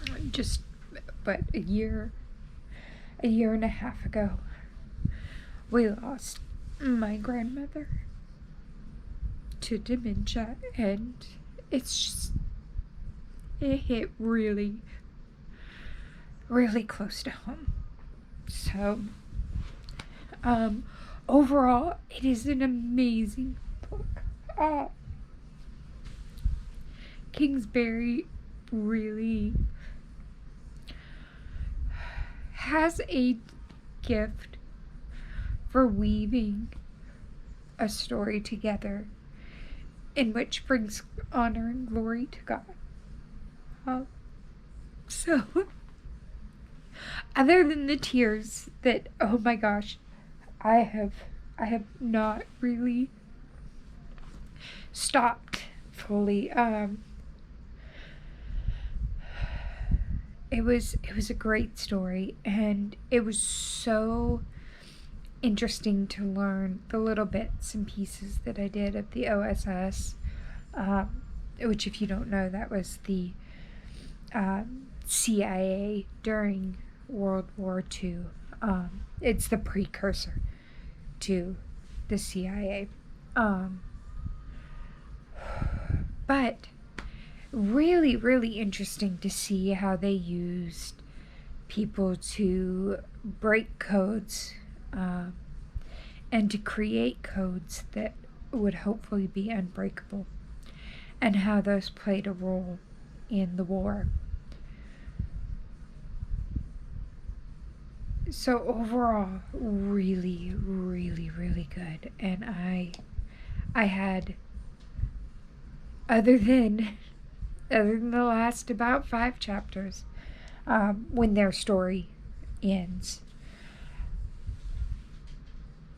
a year and a half ago, we lost my grandmother to dementia, and it hit really, really close to home. So, overall, it is an amazing book. Kingsbury really has a gift for weaving a story together in which brings honor and glory to God. So, other than the tears that, oh my gosh, I have not really stopped fully. It was a great story, and it was so interesting to learn the little bits and pieces that I did of the OSS, which, if you don't know, that was the CIA during World War II. It's the precursor to the CIA. But really, really interesting to see how they used people to break codes and to create codes that would hopefully be unbreakable, and how those played a role in the war. So overall, really, really, really good. And I had, other than the last about 5 chapters, when their story ends,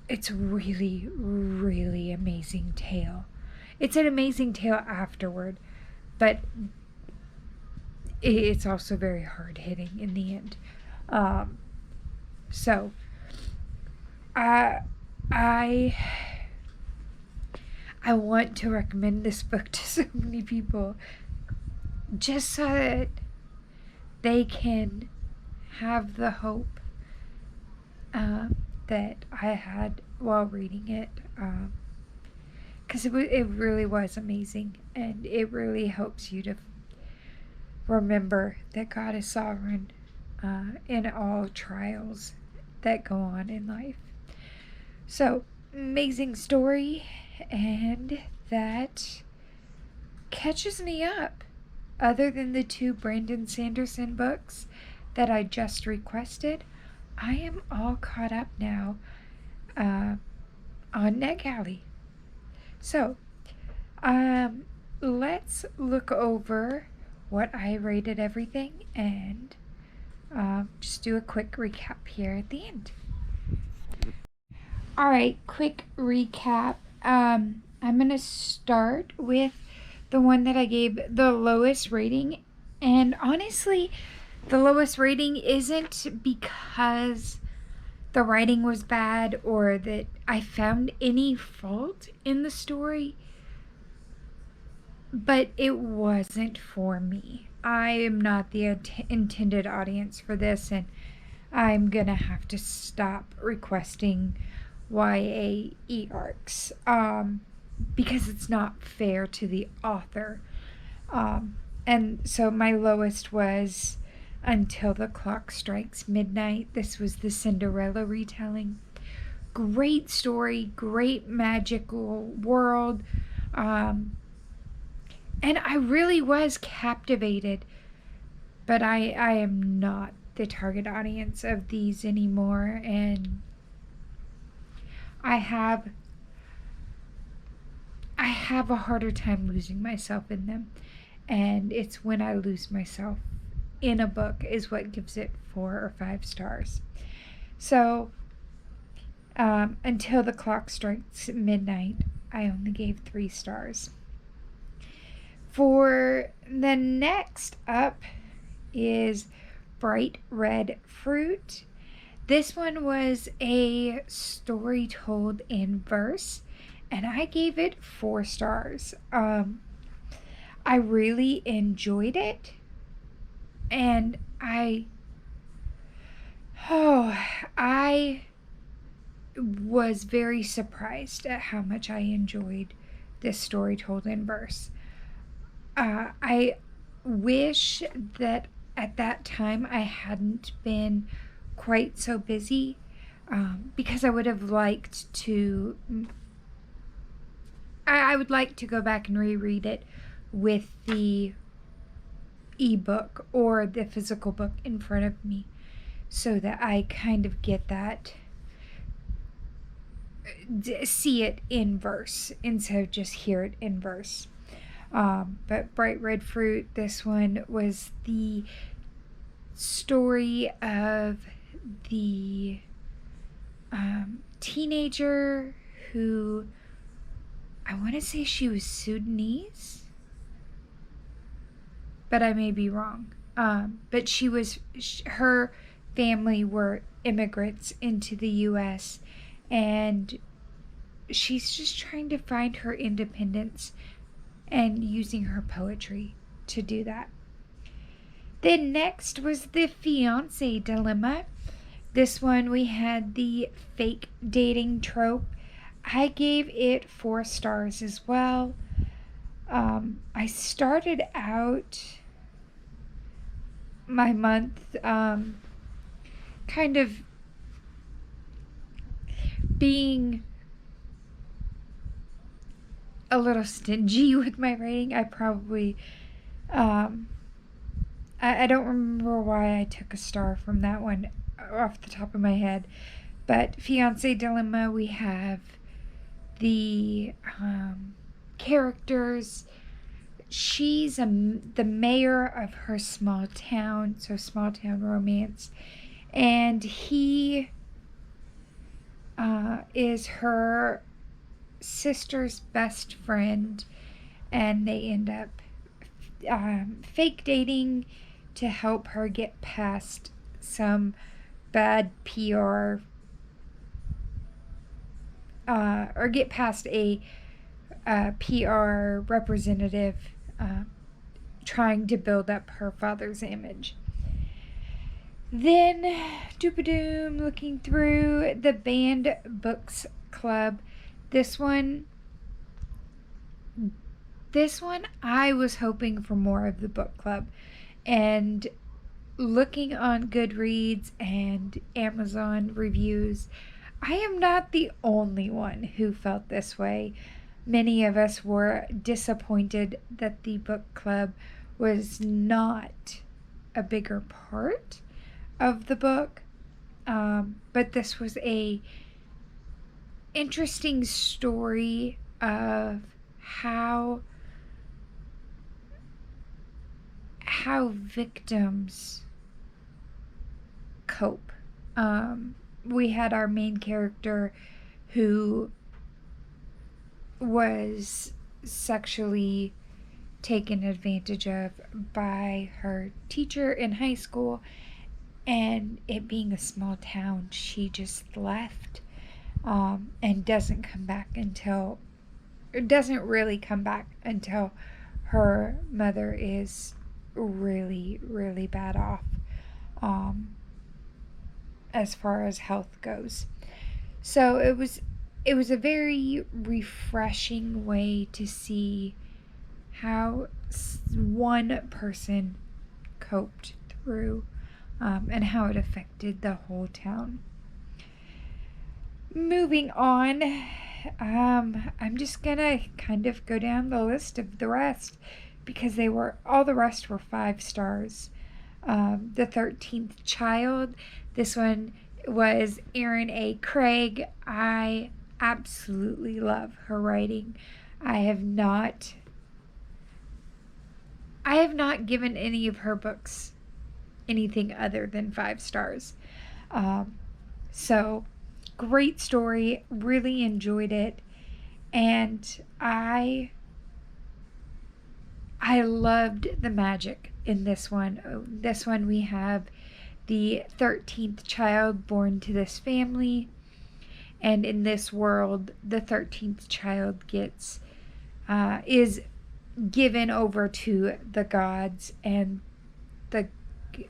it's really, really amazing tale. It's an amazing tale afterward, but it's also very hard-hitting in the end. So, I want to recommend this book to so many people, just so that they can have the hope that I had while reading it, because it really was amazing, and it really helps you to remember that God is sovereign in all trials that go on in life. So, amazing story, and that catches me up. Other than the 2 Brandon Sanderson books that I just requested, I am all caught up now on Netgalley. So, let's look over what I rated everything, and just do a quick recap here at the end. Alright, quick recap. I'm going to start with the one that I gave the lowest rating. And honestly, the lowest rating isn't because the writing was bad or that I found any fault in the story, but it wasn't for me. I am not the intended audience for this, and I'm gonna have to stop requesting YA ARCs because it's not fair to the author. And so my lowest was Until the Clock Strikes Midnight. This was the Cinderella retelling. Great story, great magical world, and I really was captivated, but I am not the target audience of these anymore, and I have a harder time losing myself in them, and it's when I lose myself in a book is what gives it 4 or 5 stars. So, Until the Clock Strikes Midnight, I only gave 3 stars. For the next up is Bright Red Fruit. This one was a story told in verse, and I gave it 4 stars. I really enjoyed it, and I was very surprised at how much I enjoyed this story told in verse. I wish that at that time I hadn't been quite so busy, because I would have liked to. I would like to go back and reread it with the ebook or the physical book in front of me, so that I kind of get that, see it in verse instead of just hear it in verse. But Bright Red Fruit, this one was the story of the teenager who, I want to say she was Sudanese, but I may be wrong. But her family were immigrants into the U.S., and she's just trying to find her independence and using her poetry to do that. Then next was the fiancé dilemma. This one we had the fake dating trope. I gave it 4 stars as well. I started out my month kind of being a little stingy with my rating. I probably I don't remember why I took a star from that one off the top of my head. But Fiancé Dilemma, we have the characters. She's the mayor of her small town, so small town romance. And he is her sister's best friend, and they end up fake dating to help her get past some bad PR, or get past a PR representative trying to build up her father's image. Then, Doopadoom, looking through the Banned Books Club. This one, I was hoping for more of the book club. And looking on Goodreads and Amazon reviews, I am not the only one who felt this way. Many of us were disappointed that the book club was not a bigger part of the book. But this was a interesting story of how victims cope. We had our main character who was sexually taken advantage of by her teacher in high school, and it being a small town, she just left, and doesn't really come back until her mother is really, really bad off, as far as health goes. So it was a very refreshing way to see how one person coped through, and how it affected the whole town. Moving on, I'm just gonna kind of go down the list of the rest, because all the rest were 5 stars. The 13th Child. This one was Erin A. Craig. I absolutely love her writing. I have not given any of her books anything other than 5 stars. So great story. Really enjoyed it. And I loved the magic in this one. This one we have the 13th child born to this family. And in this world, the 13th child is given over to the gods, and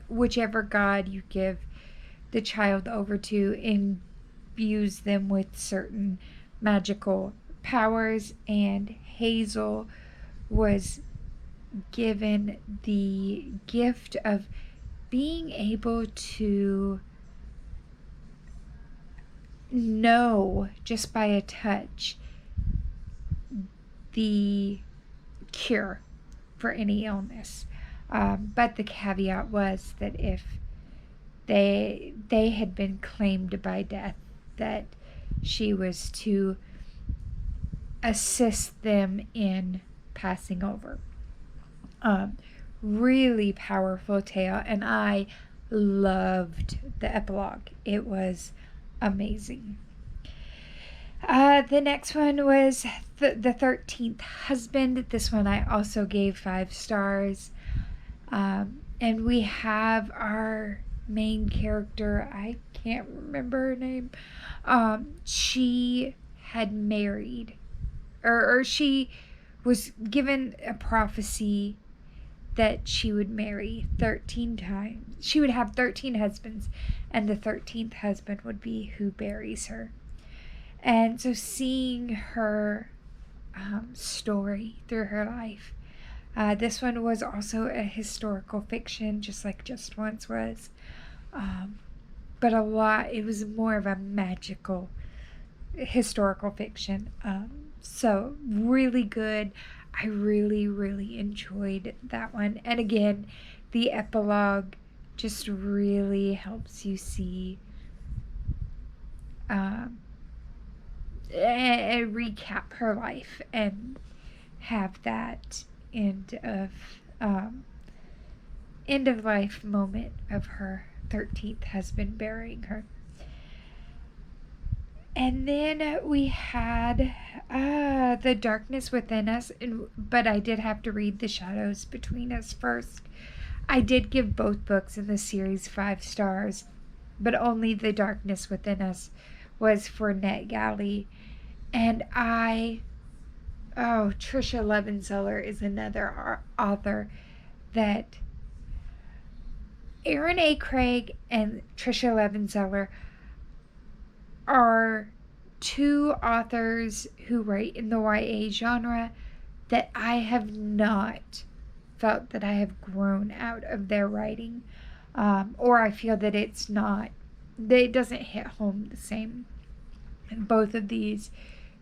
whichever god you give the child over to imbues them with certain magical powers. And Hazel was given the gift of being able to know just by a touch the cure for any illness. But the caveat was that if they had been claimed by death, that she was to assist them in passing over. Really powerful tale, and I loved the epilogue. It was amazing. The next one was the 13th Husband. This one I also gave 5 stars. And we have our main character, I can't remember her name. She had married, or she was given a prophecy that she would marry 13 times. She would have 13 husbands, and the 13th husband would be who buries her. And so seeing her story through her life, this one was also a historical fiction, just like Just Once was. But it was more of a magical historical fiction. So really good. I really, really enjoyed that one. And again, the epilogue just really helps you see recap her life and have that end of life moment of her 13th husband burying her. And then we had The Darkness Within Us, but I did have to read The Shadows Between Us first. I did give both books in the series 5 stars, but only The Darkness Within Us was for Netgalley. And Trisha Levenseller is another author that Aaron A. Craig and Trisha Levenseller are 2 authors who write in the YA genre that I have not felt that I have grown out of their writing, or I feel that it doesn't hit home the same. And both of these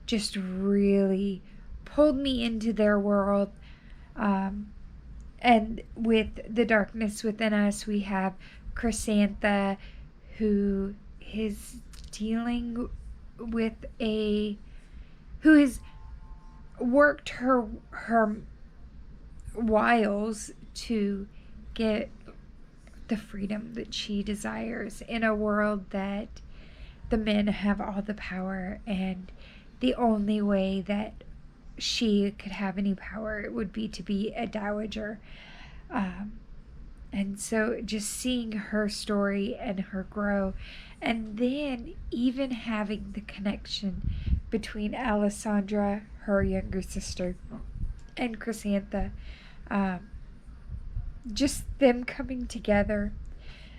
just really pulled me into their world. And with The Darkness Within Us, we have Chrysantha, who is dealing with who has worked her wiles to get the freedom that she desires in a world that the men have all the power, and the only way that she could have any power would be to be a dowager. And so just seeing her story and her grow, and then even having the connection between Alessandra, her younger sister, and Chrysantha, just them coming together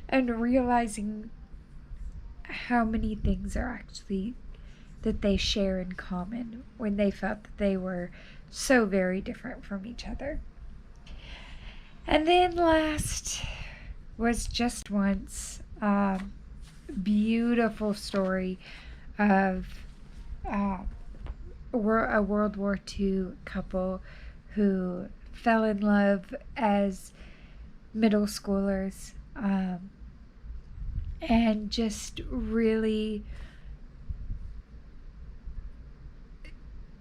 and realizing how many things are actually that they share in common when they felt that they were so very different from each other. And then last was Just Once. Beautiful story of a World War II couple who fell in love as middle schoolers, and just really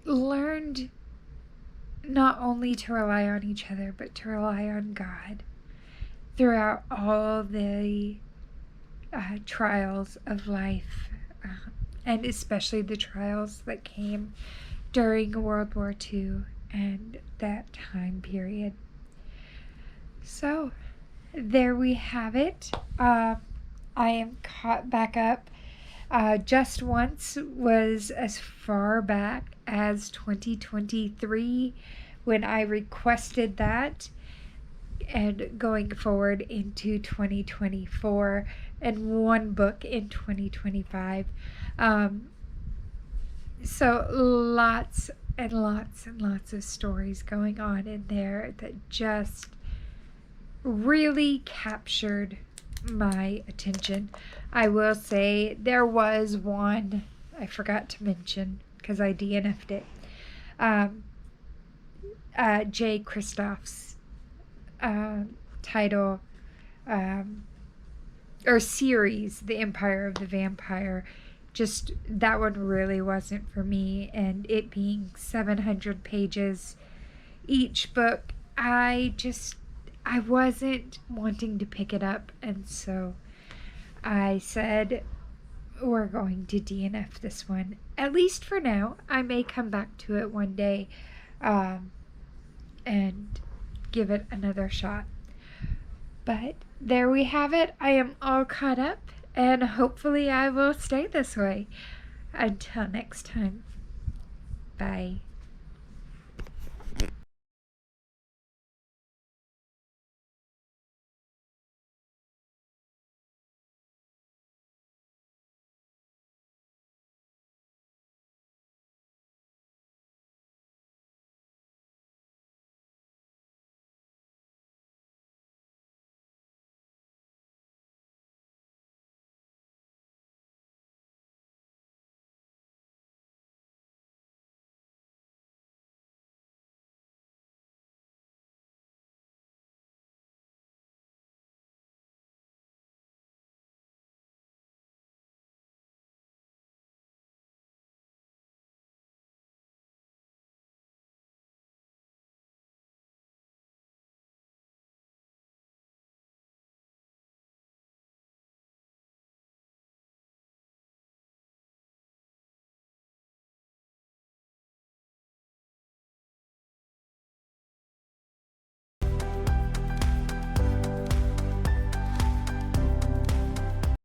learned not only to rely on each other, but to rely on God throughout all the trials of life, and especially the trials that came during World War II and that time period. So there we have it. I am caught back up. Just Once was as far back as 2023 when I requested that, and going forward into 2024, and 1 book in 2025. So lots and lots and lots of stories going on in there that just really captured my attention. I will say there was one I forgot to mention because I DNF'd it. Jay Kristoff's title or series, The Empire of the Vampire. Just that one really wasn't for me, and it being 700 pages each book, I wasn't wanting to pick it up, and so I said we're going to DNF this one, at least for now. I may come back to it one day and give it another shot. But there we have it. I am all caught up, and hopefully I will stay this way. Until next time, bye.